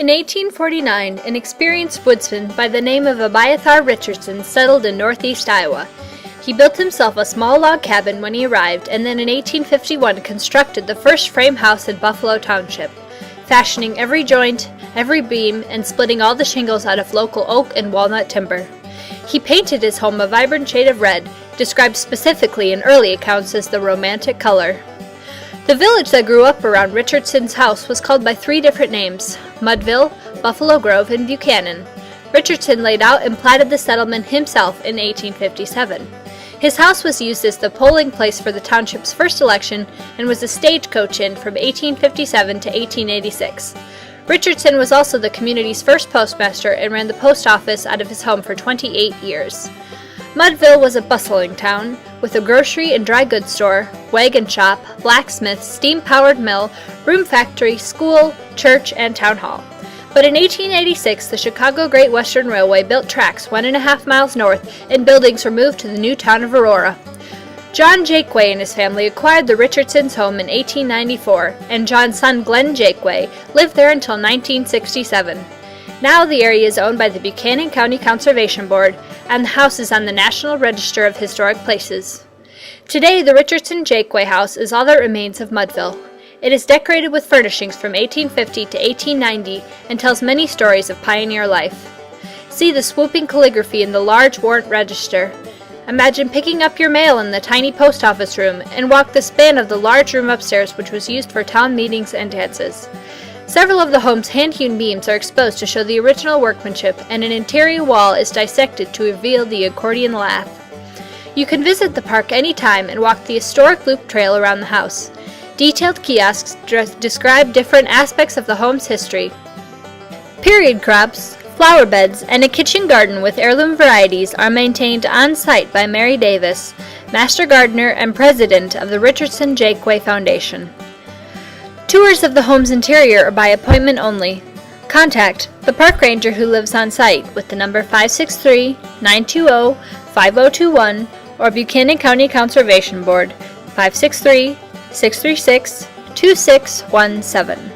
In 1849, an experienced woodsman by the name of Buchanan Richardson settled in northeast Iowa. He built himself a small log cabin when he arrived, and then in 1851 constructed the first frame house in Buffalo Township, fashioning every joint, every beam, and splitting all the shingles out of local oak and walnut timber. He painted his home a vibrant shade of red, described specifically in early accounts as the romantic color. The village that grew up around Richardson's house was called by three different names: Mudville, Buffalo Grove, and Buchanan. Richardson laid out and platted the settlement himself in 1857. His house was used as the polling place for the township's first election and was a stagecoach inn from 1857 to 1886. Richardson was also the community's first postmaster and ran the post office out of his home for 28 years. Mudville was a bustling town, with a grocery and dry goods store, wagon shop, blacksmith, steam-powered mill, broom factory, school, church, and town hall. But in 1886, the Chicago Great Western Railway built tracks 1.5 miles north, and buildings were moved to the new town of Aurora. John Jakway and his family acquired the Richardsons' home in 1894, and John's son Glenn Jakway lived there until 1967. Now the area is owned by the Buchanan County Conservation Board, and the house is on the National Register of Historic Places. Today, the Richardson Jakway House is all that remains of Mudville. It is decorated with furnishings from 1850 to 1890 and tells many stories of pioneer life. See the swooping calligraphy in the large warrant register. Imagine picking up your mail in the tiny post office room and walk the span of the large room upstairs, which was used for town meetings and dances. Several of the home's hand-hewn beams are exposed to show the original workmanship, and an interior wall is dissected to reveal the accordion lath. You can visit the park anytime and walk the historic loop trail around the house. Detailed kiosks describe different aspects of the home's history. Period crops, flower beds, and a kitchen garden with heirloom varieties are maintained on-site by Mary Davis, Master Gardener and President of the Richardson Jakway Foundation. Tours of the home's interior are by appointment only. Contact the park ranger who lives on site with the number 563-920-5021 or Buchanan County Conservation Board 563-636-2617.